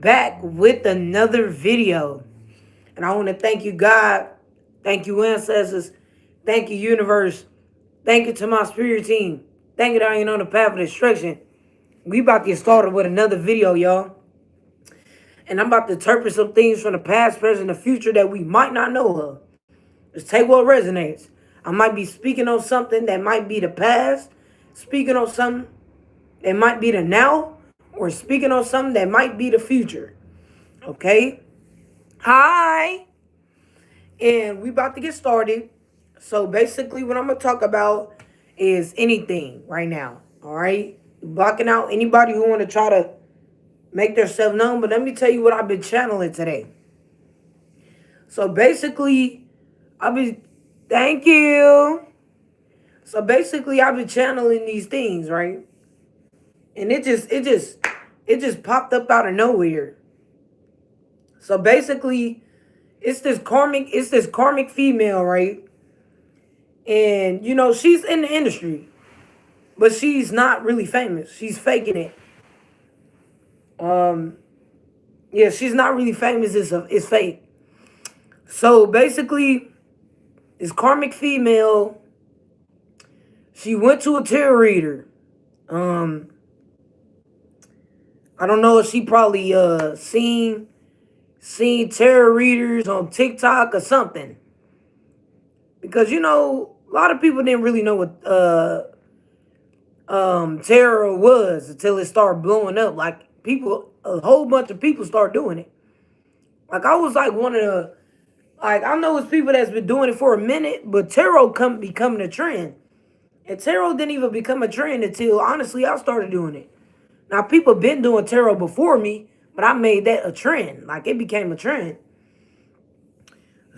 back with another video. And I want to thank you, God. Thank you, ancestors. Thank you, universe. Thank you to my spirit team. Thank you that I ain't on the path of destruction. We about to get started with another video, y'all. And I'm about to interpret some things from the past, present, and the future that we might not know of. Just take what resonates. I might be speaking on something that might be the past, speaking on something that might be the now, or speaking on something that might be the future. Okay? Hi. And we about to get started. So basically what I'm going to talk about is anything right now. All right? Blocking out anybody who want to try to make themselves known. But let me tell you what I've been channeling today. So basically, I've been, thank you. So basically, I've been channeling these things, right? And it just popped up out of nowhere. So basically, it's this karmic female, right? And she's in the industry, but she's not really famous. She's faking it. Um, yeah, she's not really famous. It's fake. So basically, this karmic female, she went to a tarot reader. Um, I don't know if she probably seen tarot readers on TikTok or something, because a lot of people didn't really know what tarot was until it started blowing up. Like a whole bunch of people start doing it. Like I was like one of the like I know it's people that's been doing it for a minute, but tarot come becoming a trend. And tarot didn't even become a trend until honestly I started doing it. Now people been doing tarot before me, but I made that a trend. Like it became a trend.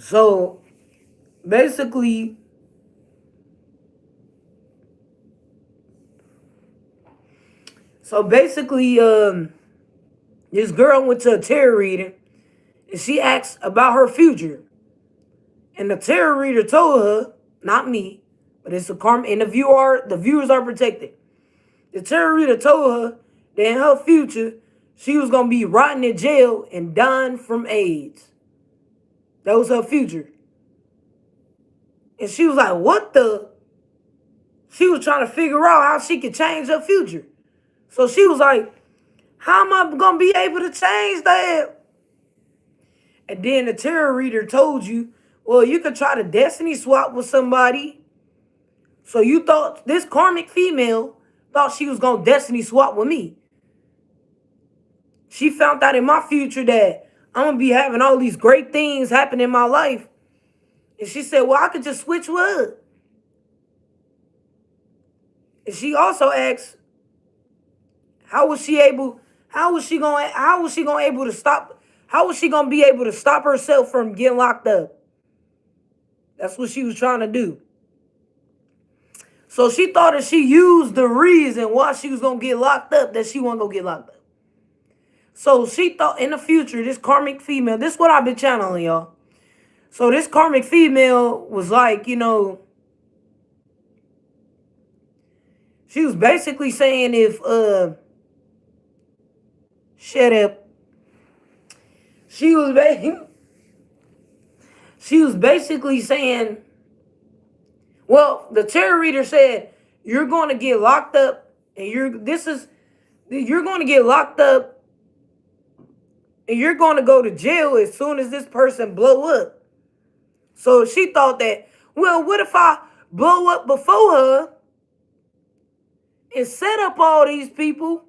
So basically, this girl went to a tarot reading and she asked about her future. And the tarot reader told her, not me, but it's a karma, and the viewers are protected. The tarot reader told her that in her future, she was gonna be rotting in jail and dying from AIDS. That was her future. And she was like, what the? She was trying to figure out how she could change her future. So she was like, how am I gonna be able to change that? And then the tarot reader told you, well, you could try to destiny swap with somebody. So you thought this karmic female thought she was gonna destiny swap with me. She found out in my future that I'm gonna be having all these great things happen in my life. And she said, well, I could just switch with her. And she also asked, how was she gonna able to stop, how was she gonna be able to stop herself from getting locked up? That's what she was trying to do. So she thought that she used the reason why she was gonna get locked up, that she wasn't gonna get locked up. So she thought in the future, this karmic female, this is what I've been channeling, y'all. So this karmic female was like, she was basically saying if shut up. She was she was basically saying, well, the tarot reader said you're going to get locked up, and you're going to get locked up, and you're going to go to jail as soon as this person blow up. So she thought that, well, what if I blow up before her and set up all these people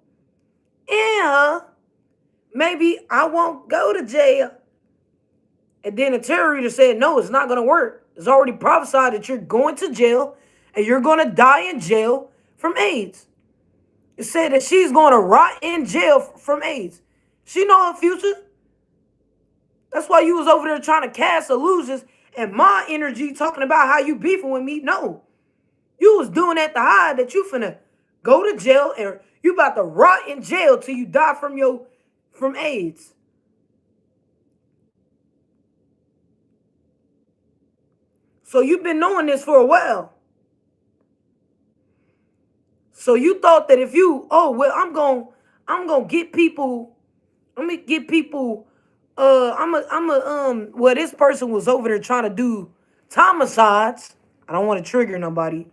and her? Maybe I won't go to jail. And then the tarot reader said, no, it's not going to work. It's already prophesied that you're going to jail and you're going to die in jail from AIDS. It said that she's going to rot in jail from AIDS. She know her future. That's why you was over there trying to cast illusions and my energy talking about how you beefing with me. No. You was doing that to hide that you finna go to jail and you about to rot in jail till you die from AIDS. So you've been knowing this for a while. So you thought that if you, oh well, I'm gonna get people, Let me get people. Well, this person was over there trying to do homicides. I don't want to trigger nobody.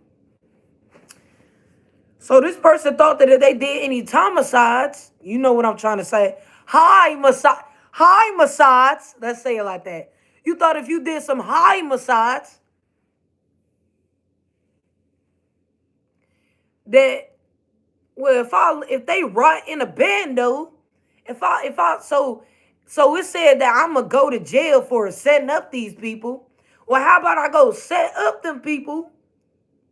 So this person thought that if they did any homicides, you know what I'm trying to say. High massage. Let's say it like that. You thought if you did some high massage, that if they rot in a bando, so it said that I'm gonna go to jail for setting up these people. Well, how about I go set up them people?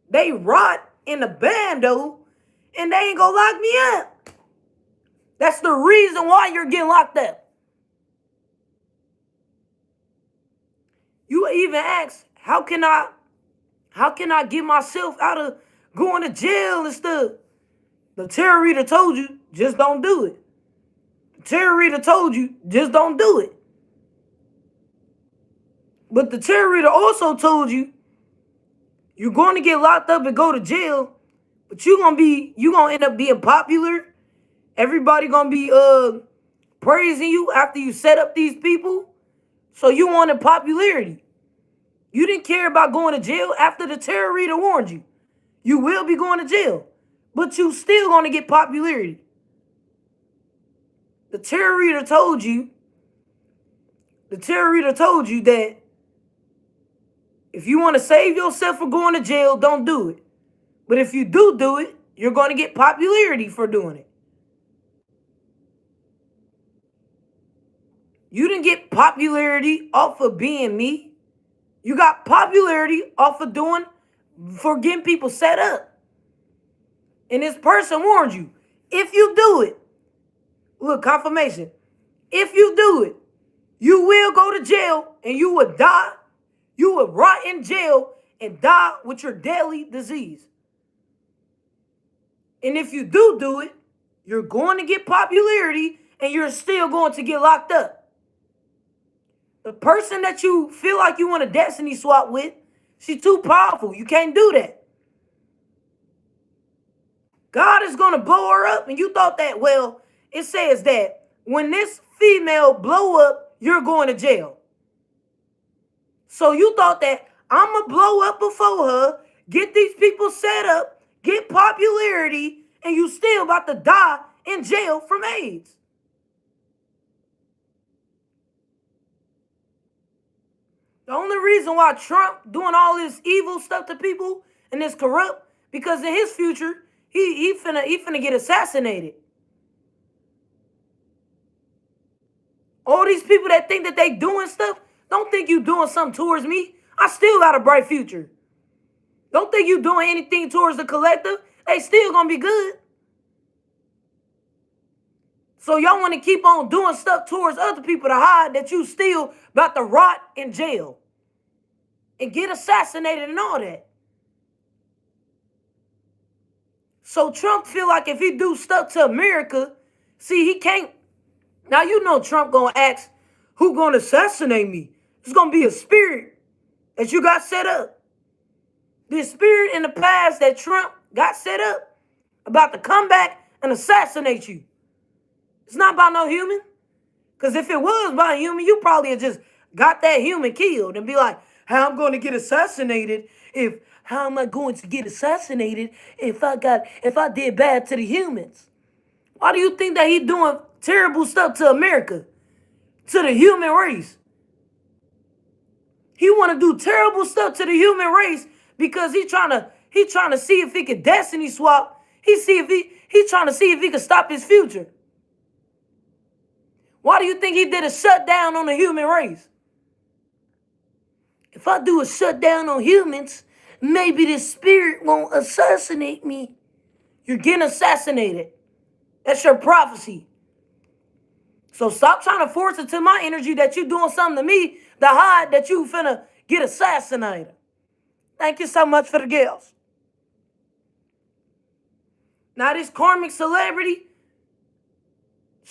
They rot in a bando, and they ain't gonna lock me up. That's the reason why you're getting locked up. You even ask, how can I get myself out of going to jail and stuff? The tarot reader told you, just don't do it. The tarot reader told you, just don't do it. But the tarot reader also told you, you're going to get locked up and go to jail, but you're gonna end up being popular. Everybody gonna be praising you after you set up these people. So you wanted popularity. You didn't care about going to jail after the tarot reader warned you. You will be going to jail, but you still gonna get popularity. The tarot reader told you that if you want to save yourself from going to jail, don't do it. But if you do it, you're going to get popularity for doing it. You didn't get popularity off of being me. You got popularity off of for getting people set up. And this person warned you, if you do it, look, confirmation, if you do it, you will go to jail and you will die. You will rot in jail and die with your deadly disease. And if you do it, you're going to get popularity and you're still going to get locked up. The person that you feel like you want to destiny swap with, she's too powerful. You can't do that. God is going to blow her up. And you thought that, well, it says that when this female blow up, you're going to jail. So you thought that I'm going to blow up before her, get these people set up, get popularity, and you still about to die in jail from AIDS. The only reason why Trump doing all this evil stuff to people and this corrupt, because in his future, he finna get assassinated. All these people that think that they doing stuff, don't think you doing something towards me. I still got a bright future. Don't think you doing anything towards the collective. They still gonna be good. So y'all want to keep on doing stuff towards other people to hide that you still about to rot in jail and get assassinated and all that. So Trump feel like if he do stuff to America, see, he can't. Now you know Trump gonna ask, who gonna assassinate me? It's gonna be a spirit that you got set up. This spirit in the past that Trump got set up about to come back and assassinate you. It's not about no human. Because if it was about a human, you probably had just got that human killed and be like, how I'm going to get assassinated how am I going to get assassinated if I did bad to the humans? Why do you think that he doing terrible stuff to America, to the human race? He want to do terrible stuff to the human race because he trying to see if he can destiny swap. He trying to see if he can stop his future. Why do you think he did a shutdown on the human race? If I do a shutdown on humans, maybe the spirit won't assassinate me. You're getting assassinated. That's your prophecy. So stop trying to force it to my energy that you doing something to me to hide that you finna get assassinated. Thank you so much for the gifts. Now this karmic celebrity,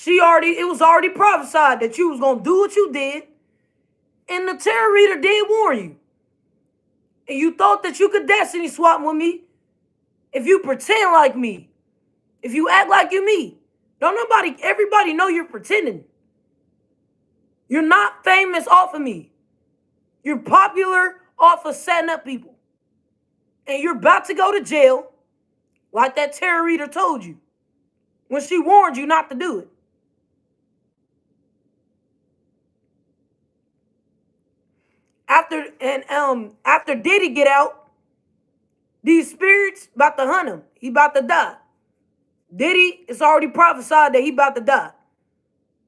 it was already prophesied that you was gonna do what you did, and the tarot reader did warn you. And you thought that you could destiny swap with me if you pretend like me, if you act like you me. Everybody know you're pretending. You're not famous off of me. You're popular off of setting up people. And you're about to go to jail, like that tarot reader told you, when she warned you not to do it. After Diddy get out, these spirits about to hunt him. He about to die. Diddy is already prophesied that he about to die.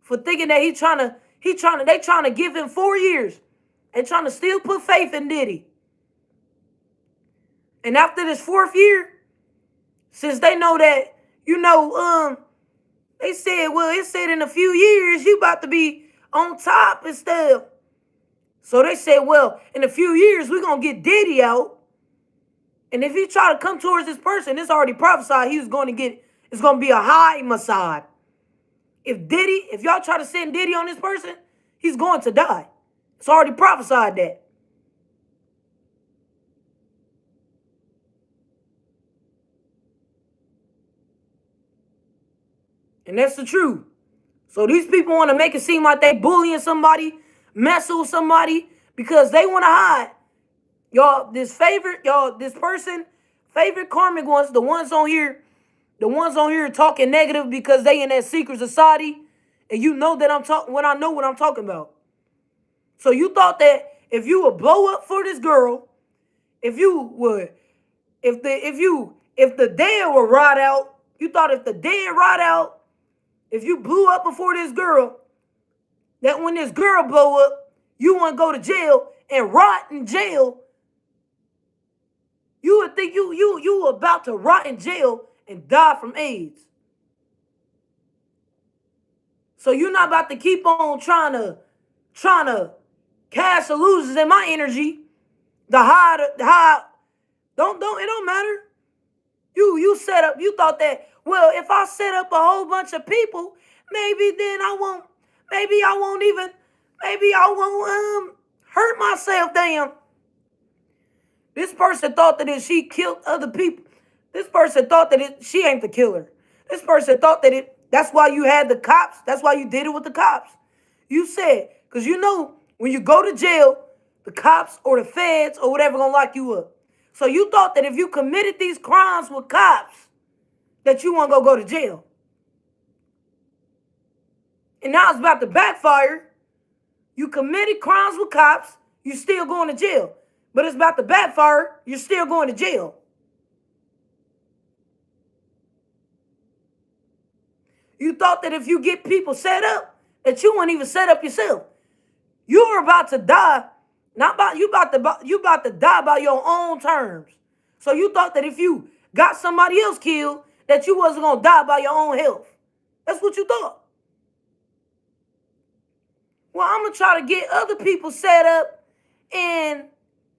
For thinking that they trying to give him 4 years. They trying to still put faith in Diddy. And after this 4th year, since they know that, they said, well, it said in a few years you about to be on top and stuff. So they said, well, in a few years we're gonna get Diddy out. And if he try to come towards this person, it's already prophesied it's gonna be a high Mossad. If y'all try to send Diddy on this person, he's going to die. It's already prophesied that. And that's the truth. So these people want to make it seem like they bullying somebody, messing with somebody, because they want to hide. This person, favorite karmic ones, the ones on here talking negative because they in that secret society, and you know that I know what I'm talking about. So you thought that if you would blow up for this girl, if the dead were rot out, you thought if the dead rot out, if you blew up before this girl, that when this girl blow up, you want to go to jail and rot in jail. You would think you were about to rot in jail and die from AIDS. So you're not about to keep on trying to cast illusions in my energy. The high, it don't matter. You thought that, well, if I set up a whole bunch of people, maybe I won't hurt myself. Damn. This person thought that if she killed other people, this person thought that she ain't the killer. This person thought that that's why you had the cops. That's why you did it with the cops. You said, because when you go to jail, the cops or the feds or whatever gonna lock you up. So you thought that if you committed these crimes with cops, that you want to go to jail. And now it's about to backfire. You committed crimes with cops, you still going to jail. But it's about to backfire, you're still going to jail. You thought that if you get people set up, that you wouldn't even set up yourself. You're about to die. You about to die by your own terms. So you thought that if you got somebody else killed, that you wasn't gonna die by your own health. That's what you thought. Well, I'm gonna try to get other people set up, and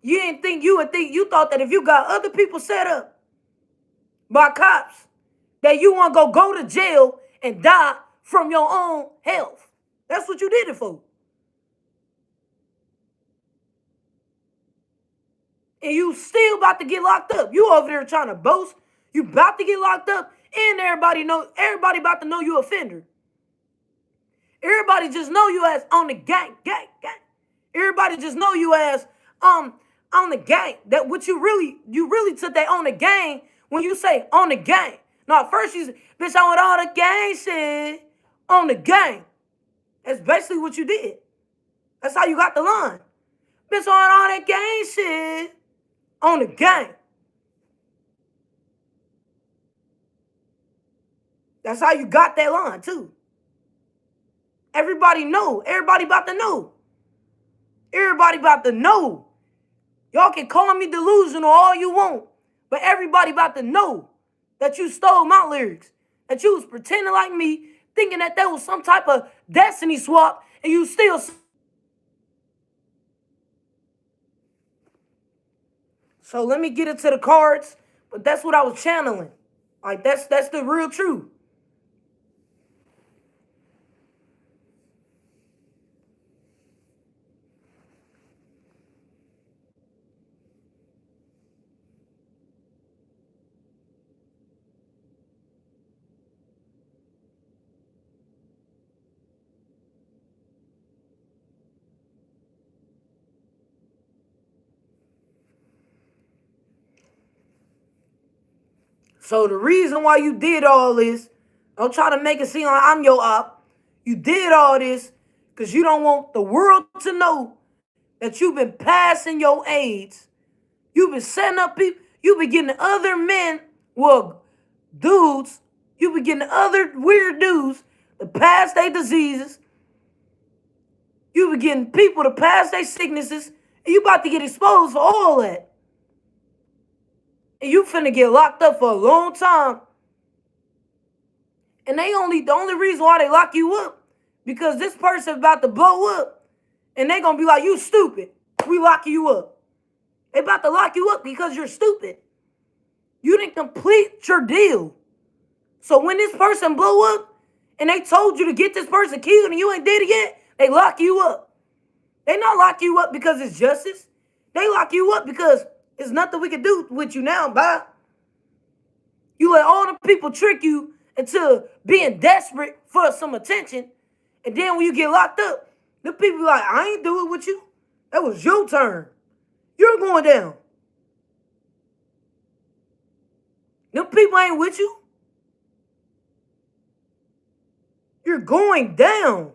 you thought that if you got other people set up by cops, that you want to go to jail and die from your own health. That's what you did it for. And you still about to get locked up. You over there trying to boast. You about to get locked up, and everybody about to know you offender. Everybody just know you as on the gang. Everybody just know you as on the gang. That what you really took that on the gang when you say on the gang. No, first you say, bitch, I want all the gang shit on the gang. That's basically what you did. That's how you got the line. Bitch, I want all that gang shit on the gang. That's how you got that line too. Everybody know. Everybody about to know. Everybody about to know. Y'all can call me delusional all you want, but everybody about to know that you stole my lyrics, that you was pretending like me, thinking that there was some type of destiny swap, and you still. So let me get into the cards, but that's what I was channeling. Like that's the real truth. So the reason why you did all this, don't try to make it seem like I'm your op. You did all this because you don't want the world to know that you've been passing your AIDS. You've been setting up people. You've been getting other men, well, dudes. You've been getting other weird dudes to pass their diseases. You've been getting people to pass their sicknesses. And you about to get exposed for all that. And you finna get locked up for a long time. And the only reason why they lock you up, because this person about to blow up. And they gonna be like, you stupid. We locking you up. They about to lock you up because you're stupid. You didn't complete your deal. So when this person blow up and they told you to get this person killed and you ain't did it yet, they lock you up. They not lock you up because it's justice. They lock you up because there's nothing we can do with you now, bye. You let all the people trick you into being desperate for some attention. And then when you get locked up, the people be like, I ain't do it with you. That was your turn. You're going down. Them people ain't with you. You're going down.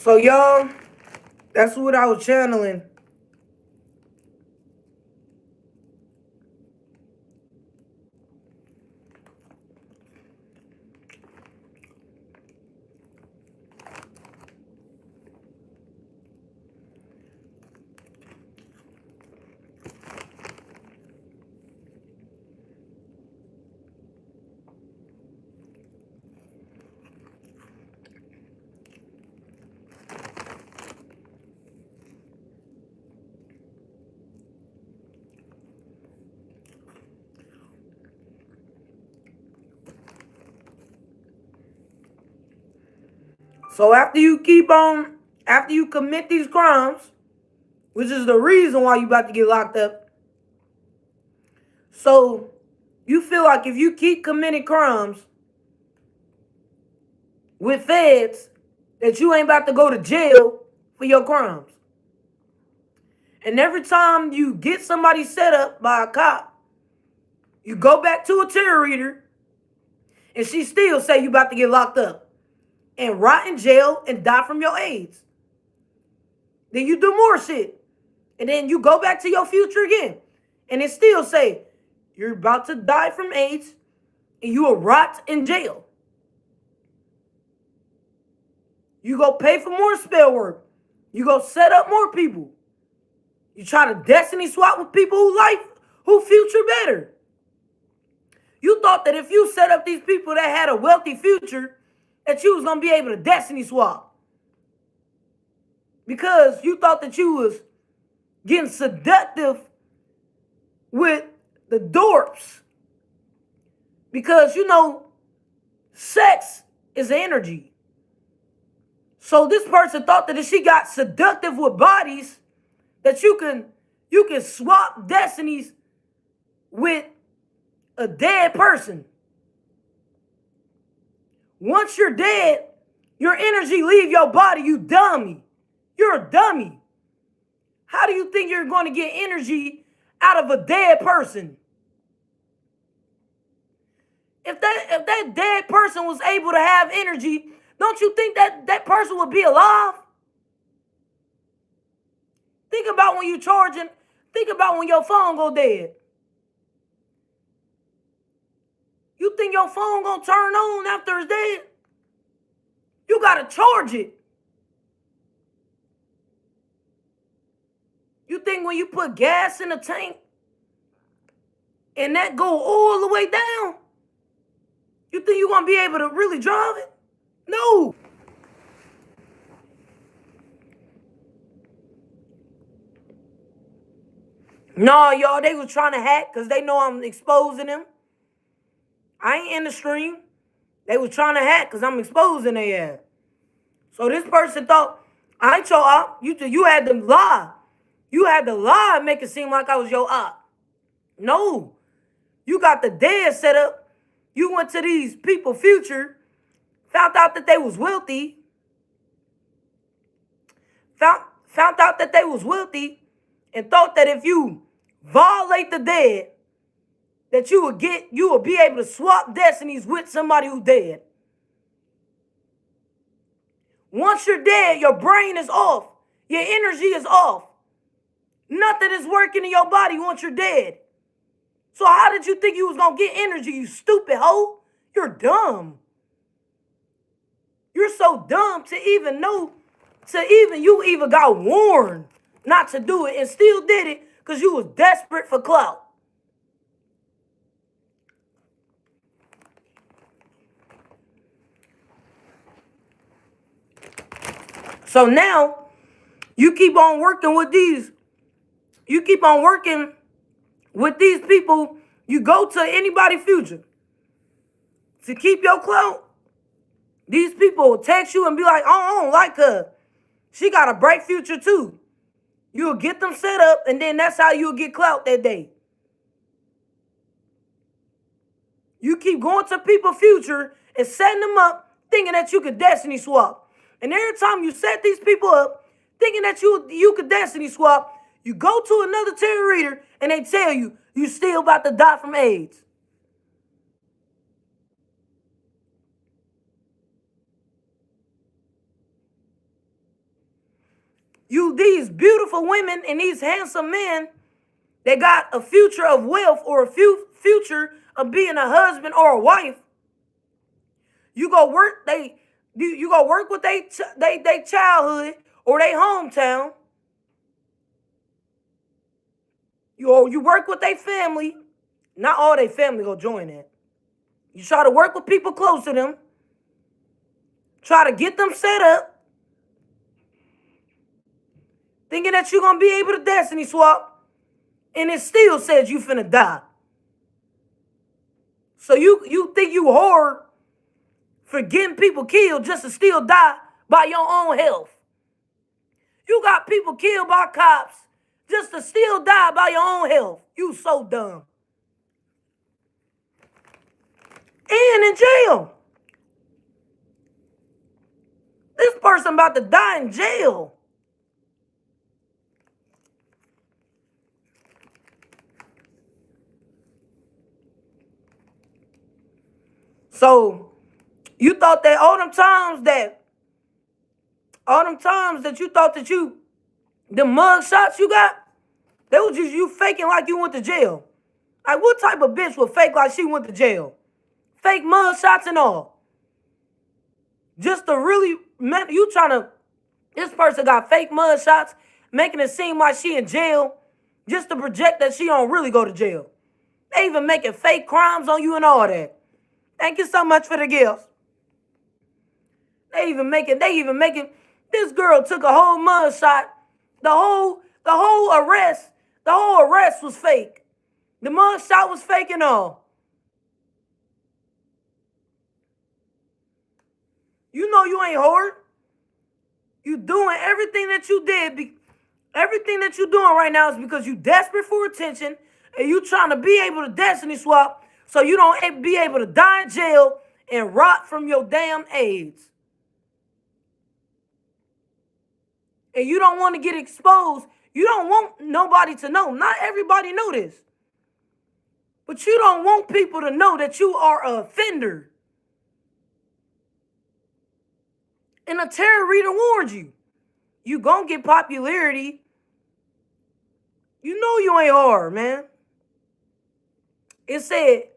So y'all, that's what I was channeling. So after you commit these crimes, which is the reason why you about to get locked up. So you feel like if you keep committing crimes with feds, that you ain't about to go to jail for your crimes. And every time you get somebody set up by a cop, you go back to a tarot reader, and she still say you about to get locked up and rot in jail and die from your AIDS. Then you do more shit. And then you go back to your future again. And it still say, you're about to die from AIDS and you will rot in jail. You go pay for more spell work. You go set up more people. You try to destiny swap with people who future better. You thought that if you set up these people that had a wealthy future, that you was going to be able to destiny swap. Because you thought that you was getting seductive with the dorps. Because, sex is energy. So this person thought that if she got seductive with bodies, that you can swap destinies with a dead person. Once you're dead, your energy leave your body, you dummy. You're a dummy. How do you think you're going to get energy out of a dead person? If that dead person was able to have energy, don't you think that person would be alive? Think about when you're charging. Think about when your phone go dead. You think your phone gonna turn on after it's dead? You gotta charge it. You think when you put gas in a tank and that go all the way down, you think you're gonna be able to really drive it? No. No, y'all, they was trying to hack because they know I'm exposing them. I ain't in the stream. They was trying to hack because I'm exposing their ass. So this person thought, I ain't your op. You had to lie. You had to lie and make it seem like I was your op. No. You got the dead set up. You went to these people future, found out that they was wealthy. Found out that they was wealthy and thought that if you violate the dead, that you would be able to swap destinies with somebody who's dead. Once you're dead, your brain is off. Your energy is off. Nothing is working in your body once you're dead. So how did you think you was going to get energy, you stupid hoe? You're dumb. You're so dumb to even know, you even got warned not to do it and still did it because you was desperate for clout. So now you keep on working with these. You keep on working with these people. You go to anybody future to keep your clout. These people will text you and be like, oh, I don't like her. She got a bright future too. You'll get them set up, and then that's how you'll get clout that day. You keep going to people future and setting them up, thinking that you could destiny swap. And every time you set these people up, thinking that you could destiny swap, you go to another tarot reader and they tell you still about to die from AIDS. These beautiful women and these handsome men, they got a future of wealth or a future of being a husband or a wife. You go work with they childhood or they hometown. You work with their family. Not all their family go join that. You try to work with people close to them. Try to get them set up. Thinking that you're going to be able to destiny swap. And it still says you finna die. So you think you whore for getting people killed just to still die by your own health. You got people killed by cops just to still die by your own health. You so dumb. And in jail. This person about to die in jail. So you thought that all them times that you thought that the mug shots you got, they was just you faking like you went to jail. Like what type of bitch would fake like she went to jail? Fake mug shots and all. Just to really, this person got fake mug shots, making it seem like she in jail, just to project that she don't really go to jail. They even making fake crimes on you and all that. Thank you so much for the gifts. They even making, this girl took a whole mug shot. The whole arrest was fake. The mug shot was fake and all. You know you ain't whore. You doing everything that you did. Everything that you doing right now is because you desperate for attention and you trying to be able to destiny swap so you don't be able to die in jail and rot from your damn AIDS. And you don't want to get exposed. You don't want nobody to know. Not everybody know this. But you don't want people to know that you are an offender. And a tarot reader warned you. You gonna get popularity. You know you ain't hard, man. It said,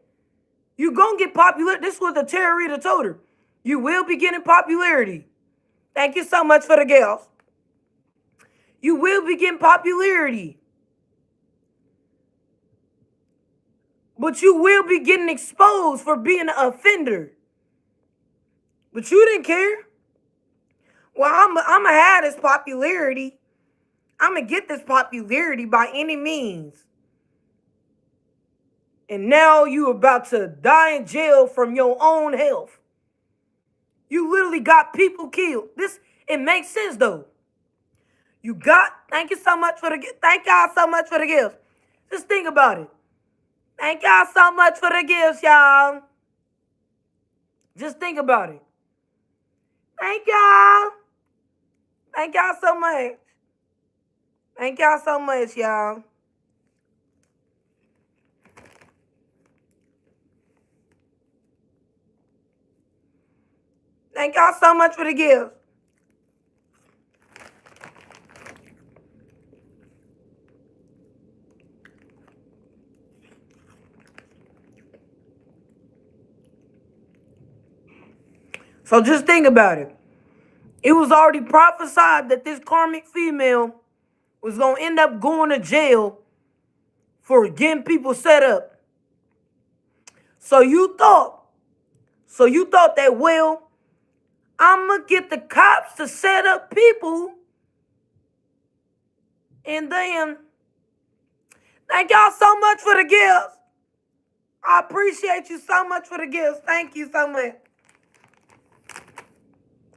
you gonna get popular. This is what the tarot reader told her. You will be getting popularity. Thank you so much for the gals. You will be getting popularity. But you will be getting exposed for being an offender. But you didn't care. Well, I'm going to have this popularity. I'm going to get this popularity by any means. And now you about to die in jail from your own health. You literally got people killed. It makes sense though. Thank you so much for the gift. Thank y'all so much for the gifts. Just think about it. Thank y'all so much for the gifts, y'all. Just think about it. Thank y'all. Thank y'all so much. Thank y'all so much, y'all. Thank y'all so much for the gifts. So just think about it. It was already prophesied that this karmic female was going to end up going to jail for getting people set up. So you thought that, well, I'm going to get the cops to set up people. And then, thank y'all so much for the gifts. I appreciate you so much for the gifts. Thank you so much.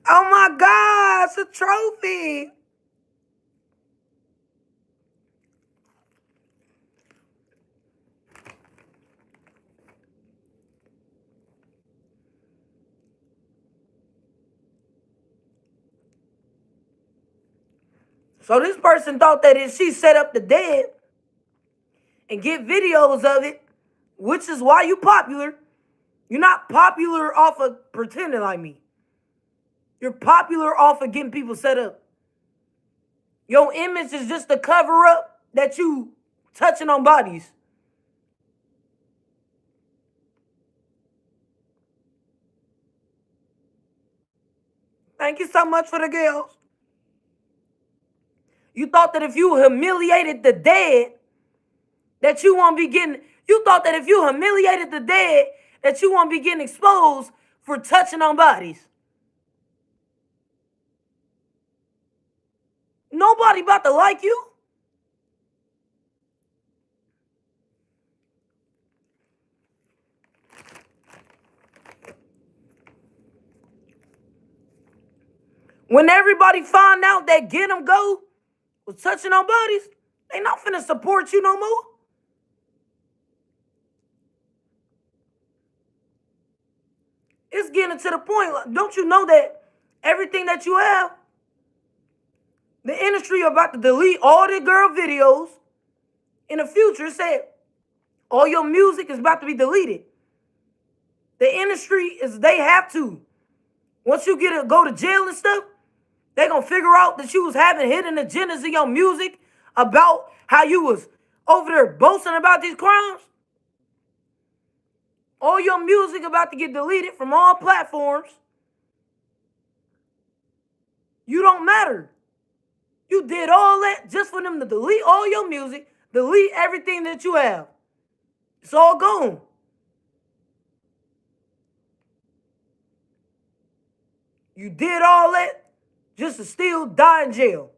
Oh my gosh, a trophy. So this person thought that if she set up the dead and get videos of it, which is why you popular, you're not popular off of pretending like me. You're popular off of getting people set up. Your image is just a cover up that you touching on bodies. Thank you so much for the girls. You thought that if you humiliated the dead, that you won't be getting, you thought that if you humiliated the dead, that you won't be getting exposed for touching on bodies. Nobody about to like you. When everybody find out that Get 'Em Go was touching on bodies, they not finna support you no more. It's getting to the point, don't you know that everything that you have, the industry about to delete all the girl videos in the future. Said all your music is about to be deleted. The industry they have to. Once you go to jail and stuff, they gonna figure out that you was having hidden agendas in your music about how you was over there boasting about these crimes. All your music about to get deleted from all platforms. You don't matter. You did all that just for them to delete all your music, delete everything that you have. It's all gone. You did all that just to still die in jail.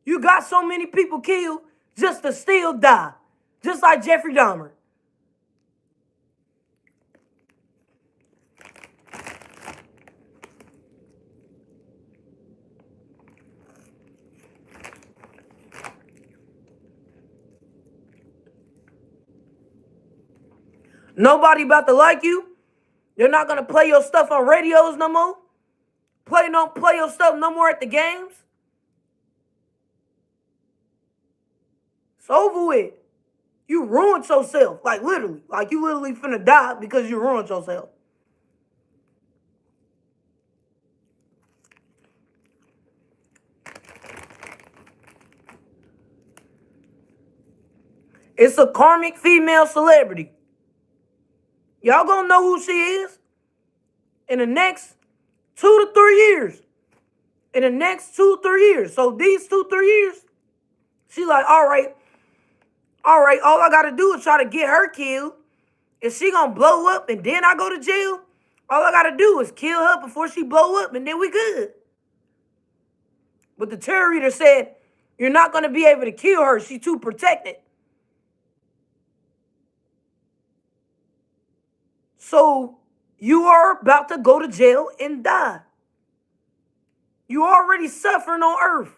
You got so many people killed just to still die. Just like Jeffrey Dahmer. Nobody about to like you. They're not gonna play your stuff on radios no more. Don't play your stuff no more at the games. It's over with. You ruined yourself. Like literally. Like you literally finna die because you ruined yourself. It's a karmic female celebrity. Y'all gonna know who she is in the next 2 to 3 years. In the next 2 to 3 years. So these 2 to 3 years, she like, all right, all I gotta do is try to get her killed. If she gonna blow up and then I go to jail, all I gotta do is kill her before she blow up and then we good. But the tarot reader said, you're not gonna be able to kill her. She's too protected. So You are about to go to jail and die. You already suffering on earth.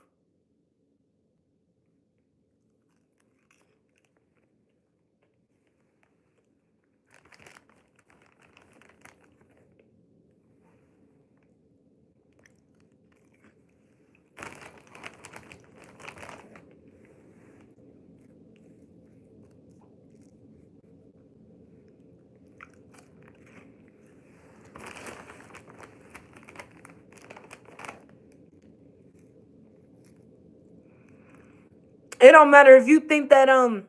It don't matter if you think that and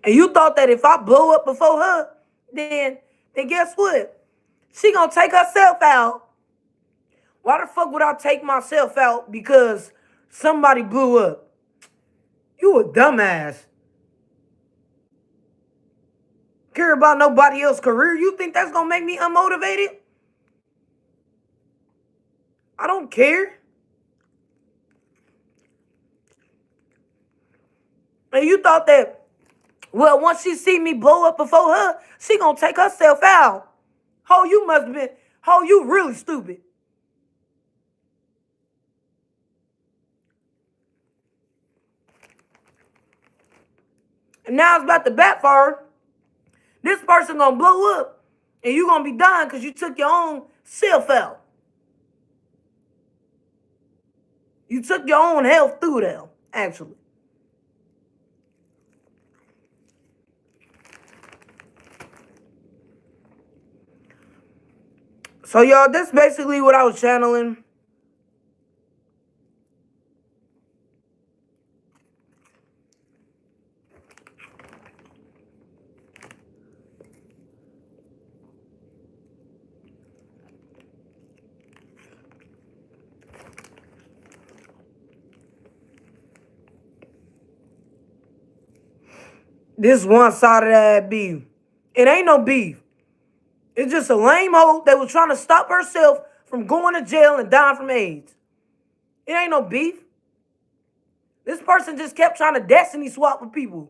you thought that if I blow up before her, then guess what? She gonna take herself out. Why the fuck would I take myself out because somebody blew up? You a dumbass. Care about nobody else's career? You think that's gonna make me unmotivated? I don't care. And you thought that, well, once she see me blow up before her, she gonna take herself out. Ho, you must have been, ho, you really stupid. And now it's about to backfire. This person gonna blow up, and you gonna be dying because you took your own self out. You took your own health through them, actually. So, y'all, that's basically what I was channeling. This one side of that beef. It ain't no beef. It's just a lame hoe that was trying to stop herself from going to jail and dying from AIDS. It ain't no beef. This person just kept trying to destiny swap with people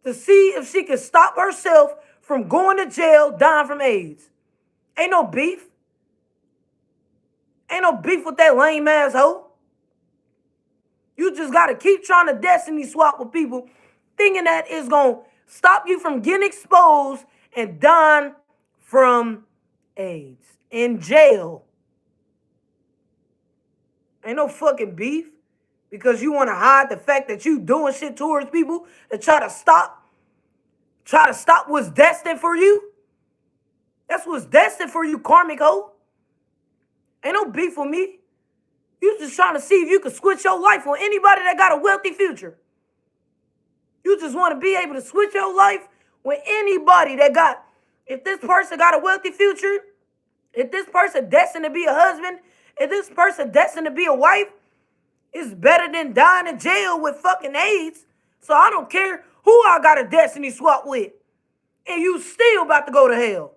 to see if she could stop herself from going to jail, dying from AIDS. Ain't no beef. Ain't no beef with that lame ass hoe. You just gotta keep trying to destiny swap with people, thinking that it's gonna stop you from getting exposed and dying from AIDS in jail. Ain't no fucking beef because you want to hide the fact that you doing shit towards people to try to stop what's destined for you. That's what's destined for you, karmic hoe. Ain't no beef with me. You just trying to see if you can switch your life on anybody that got a wealthy future. You just want to be able to switch your life with anybody that got, if this person got a wealthy future, if this person destined to be a husband, if this person destined to be a wife, it's better than dying in jail with fucking AIDS. So I don't care who I got a destiny swap with. And you still about to go to hell.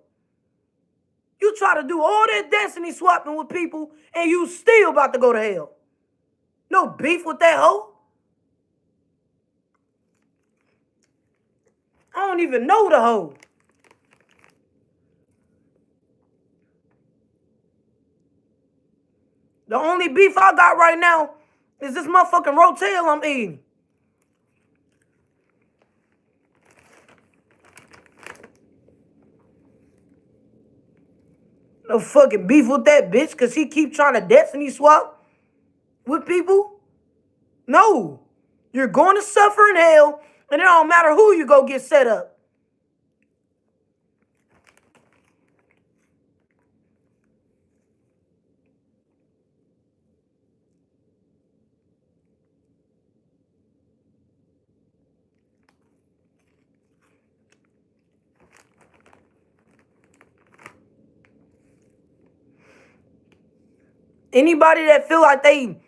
You try to do all that destiny swapping with people and you still about to go to hell. No beef with that hoe. I don't even know the hoe. The only beef I got right now is this motherfucking rotel I'm eating. No fucking beef with that bitch because he keep trying to destiny swap with people. No. You're going to suffer in hell and it don't matter who you go get set up. Anybody that feel like they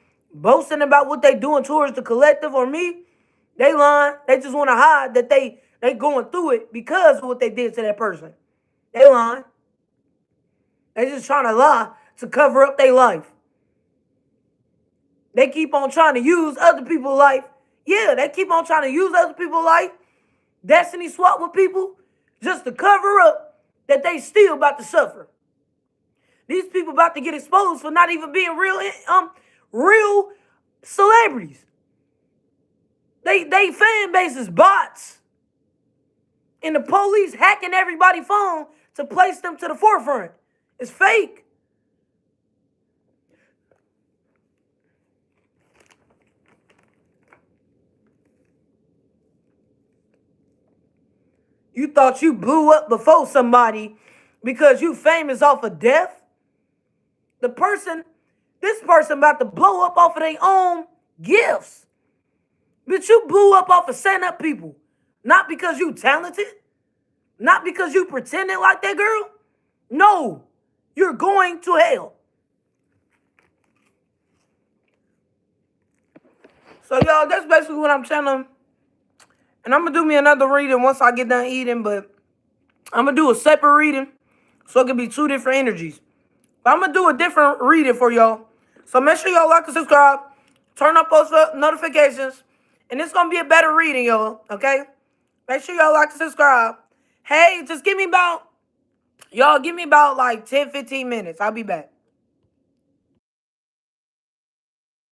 boasting about what they doing towards the collective or me, they lying. They just want to hide that they going through it because of what they did to that person. They lying. They just trying to lie to cover up their life. They keep on trying to use other people's life. Yeah, they keep on trying to use other people's life. Destiny swap with people just to cover up that they still about to suffer. These people about to get exposed for not even being real celebrities. They fan base is bots. And the police hacking everybody's phone to place them to the forefront. It's fake. You thought you blew up before somebody because you famous off of death? This person about to blow up off of their own gifts. But you blew up off of setting up people. Not because you talented. Not because you pretending like that girl. No, you're going to hell. So, y'all, that's basically what I'm telling them. And I'm going to do me another reading once I get done eating. But I'm going to do a separate reading so it can be two different energies. But I'm going to do a different reading for y'all. So make sure y'all like and subscribe. Turn on post notifications. And it's going to be a better reading, y'all. Okay? Make sure y'all like and subscribe. Hey, just give me about like 10, 15 minutes. I'll be back.